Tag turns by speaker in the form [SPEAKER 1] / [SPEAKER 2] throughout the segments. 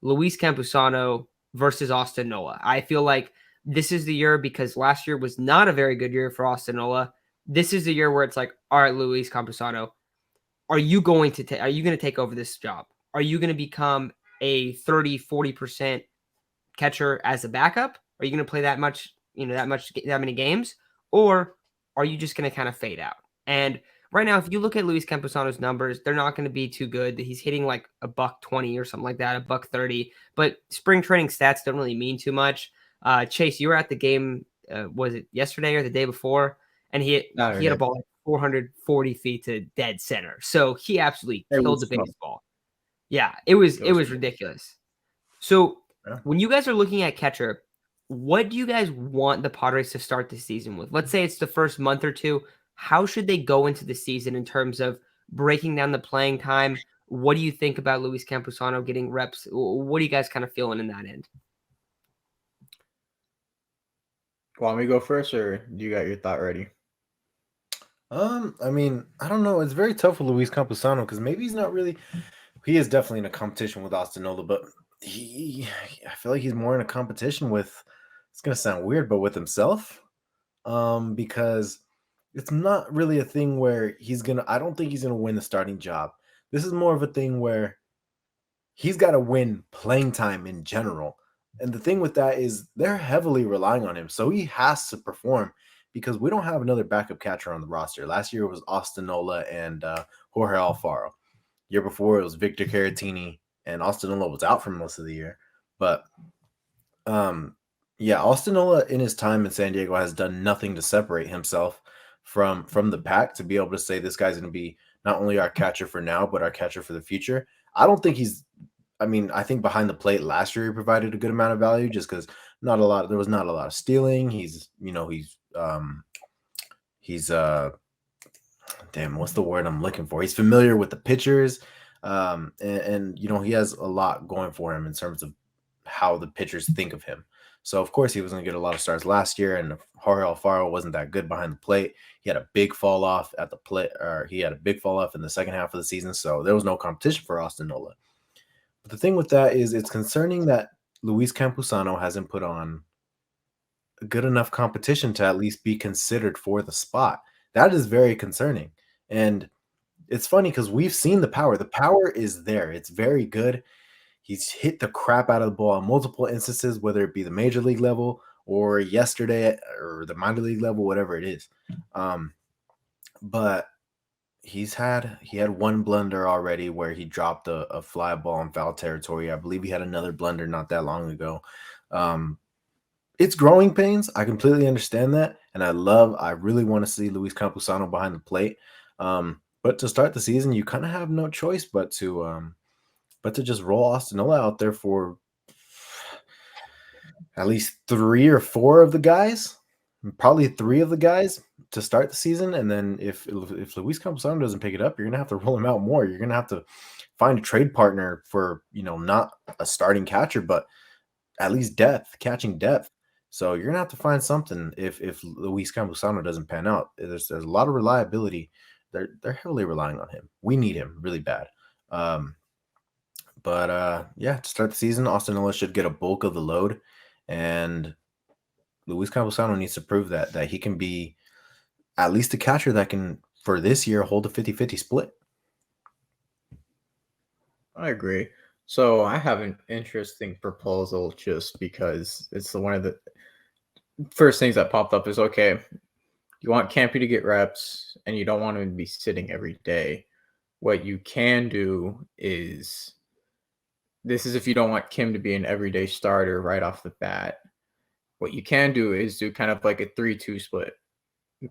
[SPEAKER 1] Luis Campusano versus Austin Nola. I feel like this is the year because last year was not a very good year for Austin Nola. This is the year where it's like, all right, Luis Campusano, are you going to take over this job? Are you going to become a 30-40% catcher as a backup? Are you going to play that many games? Or are you just going to kind of fade out? And right now, if you look at Luis Campusano's numbers, they're not going to be too good. He's hitting like a $120 or something like that, $130. But spring training stats don't really mean too much. Chase, you were at the game. Was it yesterday or the day before? And he had a ball like 440 feet to dead center. So he absolutely killed the baseball. Yeah, it was ridiculous. So when you guys are looking at catcher, what do you guys want the Padres to start the season with? Let's say it's the first month or two. How should they go into the season in terms of breaking down the playing time? What do you think about Luis Campusano getting reps? What are you guys kind of feeling in that end?
[SPEAKER 2] Want me to go first, or do you got your thought ready?
[SPEAKER 3] I mean, I don't know. It's very tough with Luis Campusano because maybe he's not really. He is definitely in a competition with Austin Nola, but I feel like he's more in a competition with. It's gonna sound weird, but with himself, because it's not really a thing where he's gonna. I don't think he's gonna win the starting job. This is more of a thing where he's got to win playing time in general. And the thing with that is they're heavily relying on him, so he has to perform because we don't have another backup catcher on the roster. Last year it was Austin Nola and Jorge Alfaro. Year before it was Victor Caratini, and Austin Nola was out for most of the year. But yeah, Austin Nola in his time in San Diego has done nothing to separate himself from the pack to be able to say this guy's going to be not only our catcher for now, but our catcher for the future. I don't think he's. I mean, I think behind the plate last year he provided a good amount of value just because there was not a lot of stealing. He's damn, what's the word I'm looking for? He's familiar with the pitchers, and he has a lot going for him in terms of how the pitchers think of him. So of course he was going to get a lot of starts last year, and Jorge Alfaro wasn't that good behind the plate. He had a big fall off at the plate, or he had a big fall off in the second half of the season. So there was no competition for Austin Nola. But the thing with that is it's concerning that Luis Campusano hasn't put on good enough competition to at least be considered for the spot. That is very concerning. And it's funny because we've seen the power. The power is there. It's very good. He's hit the crap out of the ball on multiple instances, whether it be the major league level or yesterday or the minor league level, whatever it is. But he had one blunder already where he dropped a fly ball in foul territory. I believe he had another blunder not that long ago. It's growing pains. I completely understand that. And I really want to see Luis Campusano behind the plate. But to start the season, you kind of have no choice but to just roll Austin Nola out there for at least 3 or 4 of the guys, probably 3 of the guys to start the season. And then if Luis Campusano doesn't pick it up, you're going to have to roll him out more. You're going to have to find a trade partner for, not a starting catcher, but at least catching depth. So you're going to have to find something if Luis Campusano doesn't pan out. There's a lot of reliability. They're heavily relying on him. We need him really bad. But to start the season, Austin Nola should get a bulk of the load, and Luis Campusano needs to prove that he can be at least a catcher that can, for this year, hold a 50-50 split.
[SPEAKER 2] I agree. So I have an interesting proposal just because it's one of the first things that popped up is, okay, you want Campy to get reps and you don't want him to be sitting every day. What you can do is, this is if you don't want Kim to be an everyday starter right off the bat. What you can do is do kind of like a 3-2 split.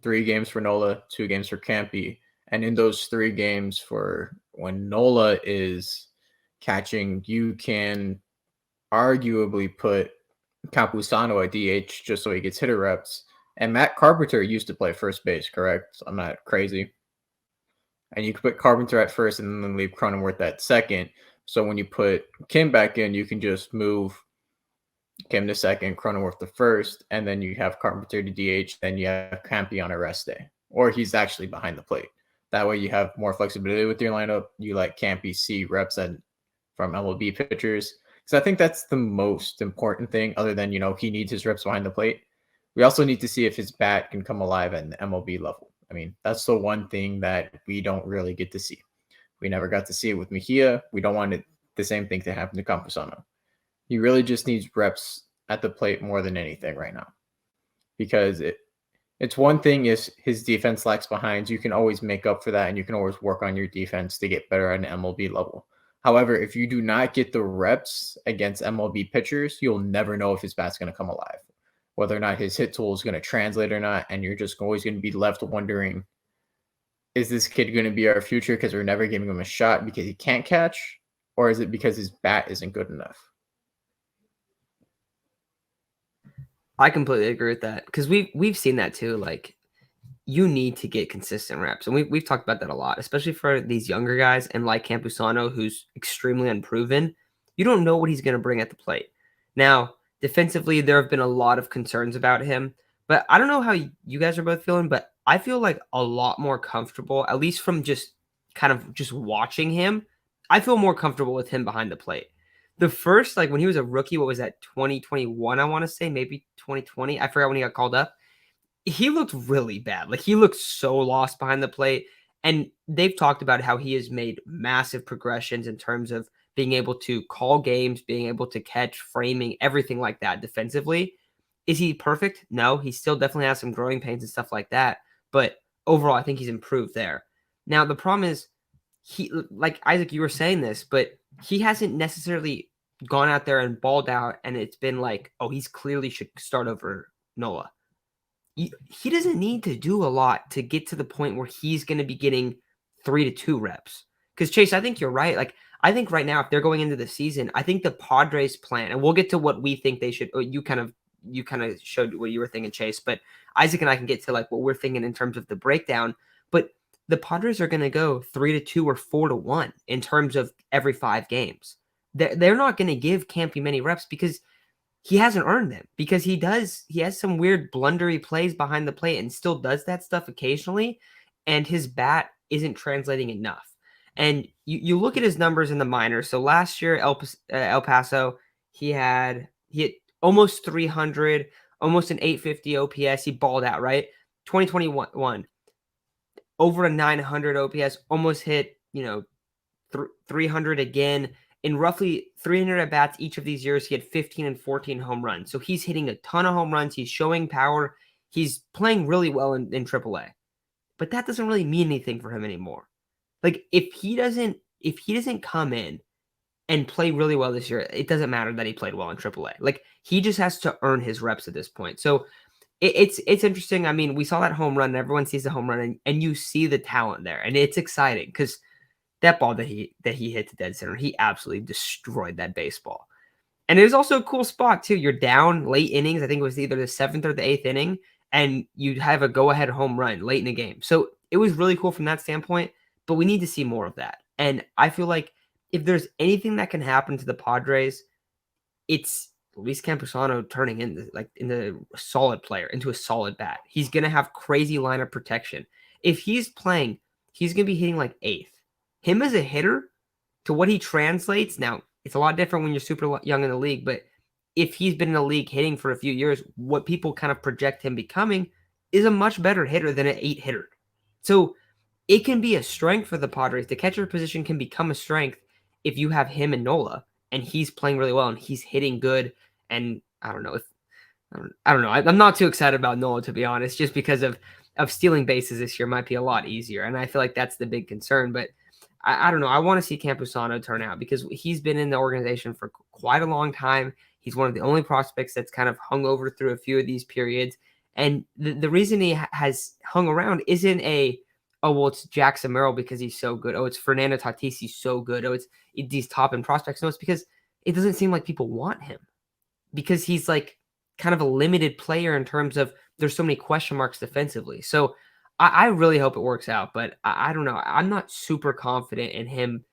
[SPEAKER 2] 3 games for Nola, 2 games for Campy. And in those 3 games for when Nola is catching, you can arguably put Campusano at DH just so he gets hitter reps. And Matt Carpenter used to play first base, correct? I'm not crazy. And you could put Carpenter at first and then leave Cronenworth at second. So when you put Kim back in, you can just move Kim to second, Cronenworth to first, and then you have Carpenter to DH, then you have Campy on a rest day. Or he's actually behind the plate. That way you have more flexibility with your lineup. You let Campy see reps from MLB pitchers. Because I think that's the most important thing, other than, he needs his reps behind the plate. We also need to see if his bat can come alive at the MLB level. I mean, that's the one thing that we don't really get to see. We never got to see it with Mejia. We don't want the same thing to happen to Campusano. He really just needs reps at the plate more than anything right now. Because it's one thing if his defense lacks behind, you can always make up for that and you can always work on your defense to get better at an MLB level. However, if you do not get the reps against MLB pitchers, you'll never know if his bat's going to come alive, whether or not his hit tool is going to translate or not. And you're just always going to be left wondering, is this kid going to be our future because we're never giving him a shot because he can't catch? Or is it because his bat isn't good enough?
[SPEAKER 1] I completely agree with that because we've seen that too. Like, you need to get consistent reps, and we've talked about that a lot, especially for these younger guys and like Campusano, who's extremely unproven. You don't know what he's going to bring at the plate. Now, defensively, there have been a lot of concerns about him, but I don't know how you guys are both feeling, but I feel like a lot more comfortable, at least from just kind of just watching him. I feel more comfortable with him behind the plate. The first, like when he was a rookie, what was that, 2021, I want to say, maybe 2020. I forgot when he got called up. He looked really bad. Like, he looked so lost behind the plate. And they've talked about how he has made massive progressions in terms of being able to call games, being able to catch, framing, everything like that defensively. Is he perfect? No, he still definitely has some growing pains and stuff like that. But overall, I think he's improved there. Now, the problem is, he, like Isaac, you were saying this, but he hasn't necessarily gone out there and balled out, and it's been like, oh, he's clearly should start over Nola. He doesn't need to do a lot to get to the point where he's going to be getting 3-2 reps. Because, Chase, I think you're right. Like, I think right now, if they're going into the season, I think the Padres plan, and we'll get to what we think they should. You kind of showed what you were thinking, Chase, but Isaac and I can get to like what we're thinking in terms of the breakdown. But the Padres are going to go 3-2 or 4-1 in terms of every 5 games. They're not going to give Campy many reps because he hasn't earned them, because he has some weird blundery plays behind the plate and still does that stuff occasionally. And his bat isn't translating enough. And you look at his numbers in the minors. So last year, El Paso, he hit almost 300, almost an 850 OPS. He balled out, right? 2021, over a 900 OPS, almost hit, 300 again. In roughly 300 at-bats each of these years, he had 15 and 14 home runs. So he's hitting a ton of home runs. He's showing power. He's playing really well in AAA. But that doesn't really mean anything for him anymore. Like, if he doesn't come in and play really well this year, it doesn't matter that he played well in AAA. Like, he just has to earn his reps at this point. So it's interesting. I mean, we saw that home run, and everyone sees the home run, and you see the talent there. And it's exciting because that ball that he hit to dead center, he absolutely destroyed that baseball. And it was also a cool spot too. You're down late innings. I think it was either the 7th or the 8th inning, and you'd have a go-ahead home run late in the game. So it was really cool from that standpoint, but we need to see more of that. And I feel like if there's anything that can happen to the Padres, it's Luis Campusano turning into a solid player, into a solid bat. He's going to have crazy lineup protection. If he's playing, he's going to be hitting like 8th. Him as a hitter, to what he translates, now it's a lot different when you're super young in the league, but if he's been in the league hitting for a few years, what people kind of project him becoming is a much better hitter than an 8 hitter. So it can be a strength for the Padres. The catcher position can become a strength if you have him and Nola, and he's playing really well and he's hitting good. And I don't know. I'm not too excited about Nola, to be honest, just because of stealing bases this year might be a lot easier. And I feel like that's the big concern. But I don't know. I want to see Campusano turn out because he's been in the organization for quite a long time. He's one of the only prospects that's kind of hung over through a few of these periods. And the reason he has hung around isn't well, it's Jackson Merrill because he's so good. Oh, it's Fernando Tatis, he's so good. Oh, it's these top-end prospects. No, it's because it doesn't seem like people want him because he's like kind of a limited player in terms of there's so many question marks defensively. So I really hope it works out, but I don't know. I'm not super confident in him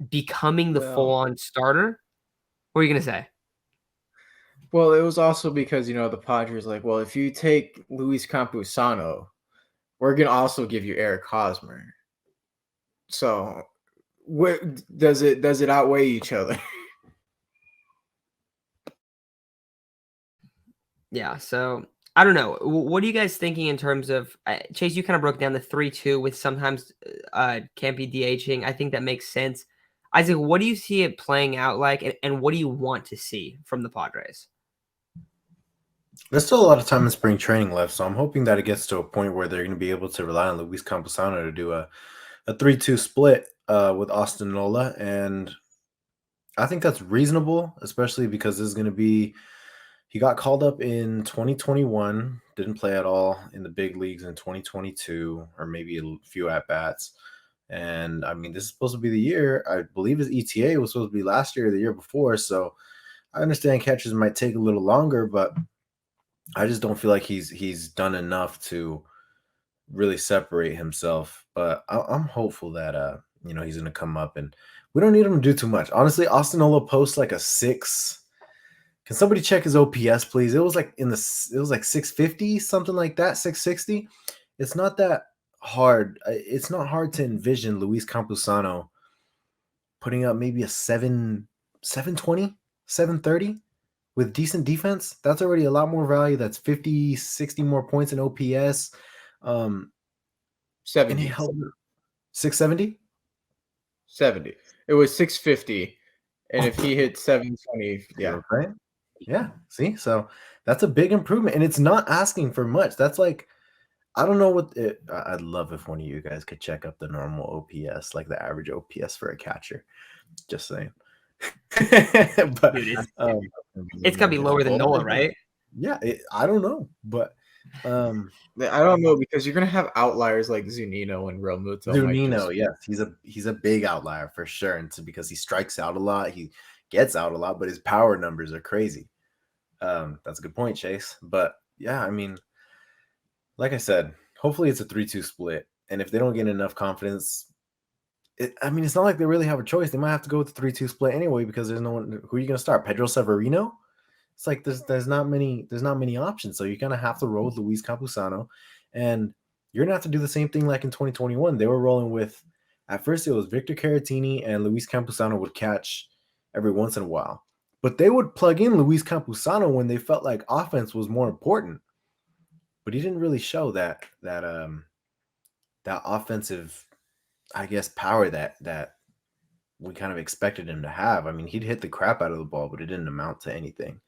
[SPEAKER 1] becoming the full-on starter. What are you going to say?
[SPEAKER 2] Well, it was also because, the Padres like, well, if you take Luis Campusano, we're going to also give you Eric Hosmer. So does it outweigh each other?
[SPEAKER 1] Yeah, so I don't know. What are you guys thinking in terms of Chase? You kind of broke down the 3-2 with sometimes can't be DHing. I think that makes sense. Isaac, what do you see it playing out like, and what do you want to see from the Padres?
[SPEAKER 3] There's still a lot of time in spring training left, so I'm hoping that it gets to a point where they're going to be able to rely on Luis Campusano to do a 3-2 split with Austin Nola, and I think that's reasonable, especially because this is going to be. He got called up in 2021, didn't play at all in the big leagues in 2022, or maybe a few at bats. And I mean, this is supposed to be the year. I believe his ETA was supposed to be last year or the year before. So I understand catches might take a little longer, but I just don't feel like he's done enough to really separate himself. But I'm hopeful that he's going to come up, and we don't need him to do too much. Honestly, Austin Ola posts like a 6. Can somebody check his OPS, please? It was like 650, something like that, 660. It's not that hard. It's not hard to envision Luis Campusano putting up maybe a 720, 730 with decent defense. That's already a lot more value. That's 50, 60 more points in OPS.
[SPEAKER 2] 70.
[SPEAKER 3] And he held 670?
[SPEAKER 2] 70. It was 650. And if he hit 720, yeah.
[SPEAKER 3] Right? Yeah. See? So that's a big improvement. And it's not asking for much. That's like, I don't know what I'd love if one of you guys could check up the normal OPS, like the average OPS for a catcher. Just saying. But
[SPEAKER 1] Dude, it's got to be lower than Nola, right?
[SPEAKER 3] Yeah. I don't know. But
[SPEAKER 2] I don't know, because you're gonna have outliers like Zunino and Real Muto.
[SPEAKER 3] Zunino, yes, he's a big outlier for sure, and it's because he strikes out a lot, he gets out a lot, but his power numbers are crazy. That's a good point, Chase. But yeah, I mean, like I said, hopefully it's a 3-2 split, and if they don't get enough confidence, it's not like they really have a choice. They might have to go with the 3-2 split anyway, because there's no one. Who are you gonna start? Pedro Severino? It's like there's not many options. So you're gonna have to roll with Luis Campusano, and you're gonna have to do the same thing like in 2021. They were rolling with, at first it was Victor Caratini and Luis Campusano would catch every once in a while, but they would plug in Luis Campusano when they felt like offense was more important. But he didn't really show that offensive, I guess, power that we kind of expected him to have. I mean, he'd hit the crap out of the ball, but it didn't amount to anything.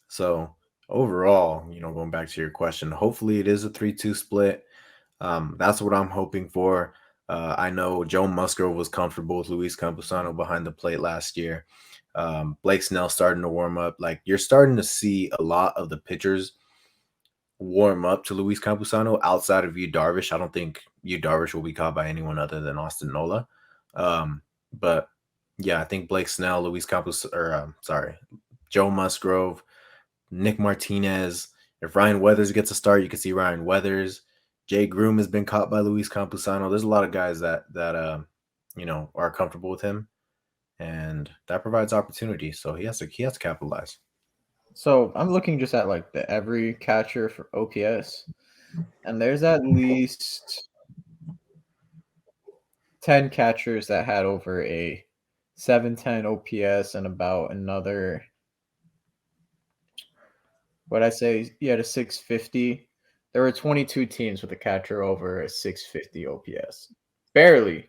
[SPEAKER 3] So overall, going back to your question, hopefully it is a 3-2 split. That's what I'm hoping for. I know Joe Musgrove was comfortable with Luis Campusano behind the plate last year. Blake Snell starting to warm up. Like, you're starting to see a lot of the pitchers warm up to Luis Campusano outside of Yu Darvish. I don't think Yu Darvish will be caught by anyone other than Austin Nola. But yeah, I think Blake Snell, Joe Musgrove, Nick Martinez. If Ryan Weathers gets a start, you can see Ryan Weathers. Jay Groom has been caught by Luis Campusano. There's a lot of guys that are comfortable with him, and that provides opportunity. So he has to capitalize.
[SPEAKER 2] So I'm looking just at like the every catcher for OPS, and there's at least 10 catchers that had over a 710 OPS and about another, what I say, a 650. There were 22 teams with a catcher over a 650 OPS. Barely.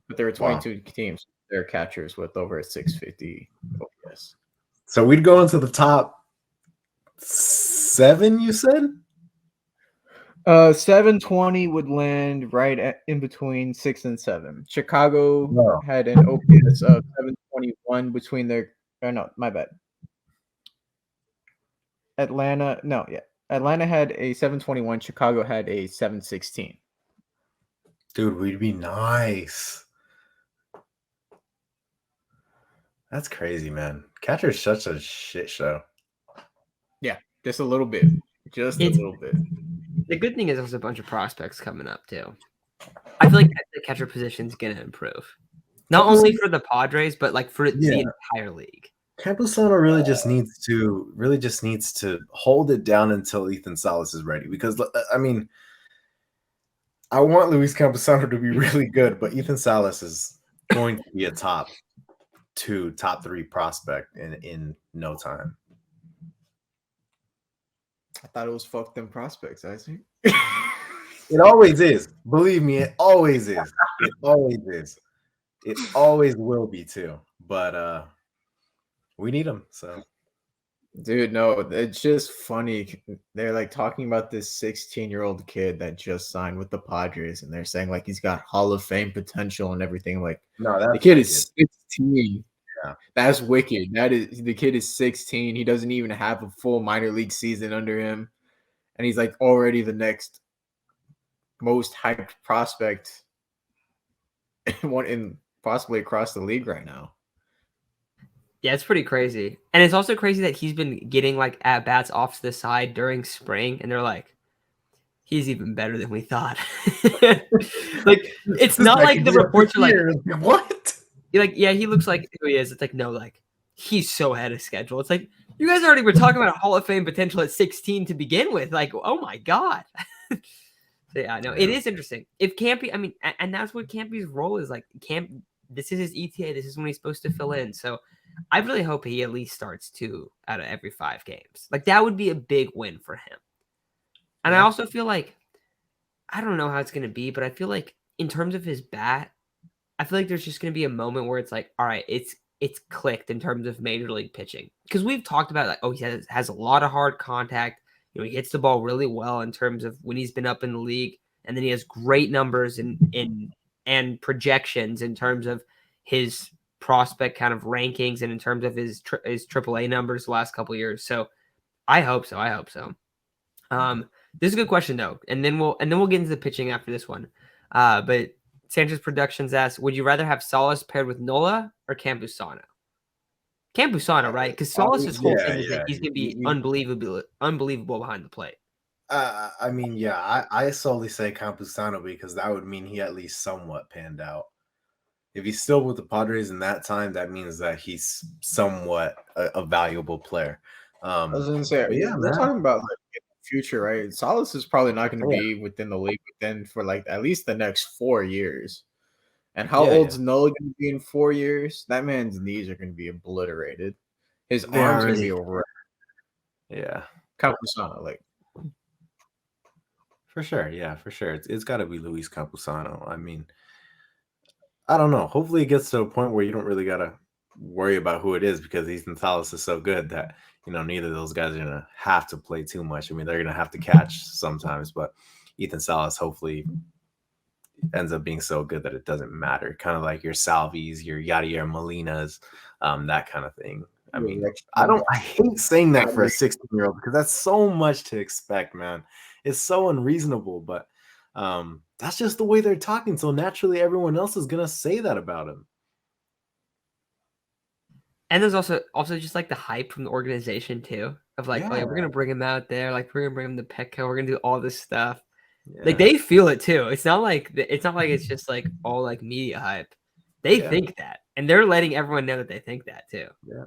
[SPEAKER 2] But there were 22 teams, their catchers with over a 650 OPS.
[SPEAKER 3] So we'd go into the top 7, you said?
[SPEAKER 2] 720 would land right in between 6 and 7. Chicago had an OPS of 721 between their. Oh, no, my bad. Atlanta had a 721. Chicago had a 716.
[SPEAKER 3] Dude, we'd be nice. That's crazy, man. Catcher's such a shit show.
[SPEAKER 2] Yeah, just a little bit. A little bit.
[SPEAKER 1] The good thing is there's a bunch of prospects coming up too. I feel like the catcher position is going to improve, not only for the Padres, but like for the entire league.
[SPEAKER 3] Campusano really just needs to hold it down until Ethan Salas is ready. Because I mean, I want Luis Campusano to be really good, but Ethan Salas is going to be a top 2, top 3 prospect in no time.
[SPEAKER 2] I thought it was fuck them prospects, I see.
[SPEAKER 3] It always is. Believe me, it always is. It always is. It always will be too. But we need them. So
[SPEAKER 2] Dude, no, it's just funny. They're like talking about this 16-year-old kid that just signed with the Padres, and they're saying like he's got Hall of Fame potential and everything. Like
[SPEAKER 3] no,
[SPEAKER 2] the
[SPEAKER 3] that's
[SPEAKER 2] kid
[SPEAKER 3] wicked.
[SPEAKER 2] is 16.
[SPEAKER 3] Yeah.
[SPEAKER 2] That's wicked. The kid is 16. He doesn't even have a full minor league season under him, and he's like already the next most hyped prospect in possibly across the league right now.
[SPEAKER 1] Yeah, it's pretty crazy. And it's also crazy that he's been getting like at bats off to the side during spring, and they're like, he's even better than we thought. Like, it's not like the reports are like,
[SPEAKER 3] what?
[SPEAKER 1] you're like, yeah, he looks like who he is. It's like, no, like he's so ahead of schedule. It's like you guys already were talking about Hall of Fame potential at 16 to begin with. Like, oh my god. So yeah, no, it is interesting. If Campy, I mean, and that's what Campy's role is like. This is his ETA. This is when he's supposed to fill in. So I really hope he at least starts 2 out of every 5 games. Like that would be a big win for him. And I also feel like I don't know how it's going to be, but I feel like in terms of his bat, I feel like there's just going to be a moment where it's like, all right, it's clicked in terms of major league pitching. Because we've talked about like, oh, he has a lot of hard contact. You know, he hits the ball really well in terms of when he's been up in the league, and then he has great numbers and projections in terms of his prospect kind of rankings and in terms of his AAA numbers the last couple of years. So I hope so. This is a good question though, and then we'll get into the pitching after this one. But Sanchez Productions asks, would you rather have Salas paired with Nola or Campusano? Campusano, right? Because Salas' whole thing is that he's gonna be unbelievable behind the plate.
[SPEAKER 3] I mean, yeah, I solely say Campusano because that would mean he at least somewhat panned out. If he's still with the Padres in that time, that means that he's somewhat a valuable player.
[SPEAKER 2] I was gonna say, yeah, we're talking about like in the future, right? Salas is probably not going to be within the league within for like at least the next 4 years. And how old's Nola going to be in 4 years? That man's knees are going to be obliterated. His arms going to be over.
[SPEAKER 3] Yeah,
[SPEAKER 2] Campusano, like
[SPEAKER 3] for sure. Yeah, for sure. It's got to be Luis Campusano. I mean, I don't know. Hopefully, it gets to a point where you don't really gotta worry about who it is because Ethan Salas is so good that neither of those guys are gonna have to play too much. I mean, they're gonna have to catch sometimes, but Ethan Salas hopefully ends up being so good that it doesn't matter. Kind of like your Salvies, your Yadier Molinas, that kind of thing. I mean, I hate saying that for a 16-year-old because that's so much to expect, man. It's so unreasonable, but that's just the way they're talking. So naturally, everyone else is gonna say that about him.
[SPEAKER 1] And there's also just like the hype from the organization too, of like, oh yeah, we're gonna bring him out there, like we're gonna bring him to Petco, we're gonna do all this stuff. Yeah. Like they feel it too. It's not like it's just like all like media hype. They think that, and they're letting everyone know that they think that too.
[SPEAKER 3] Yeah.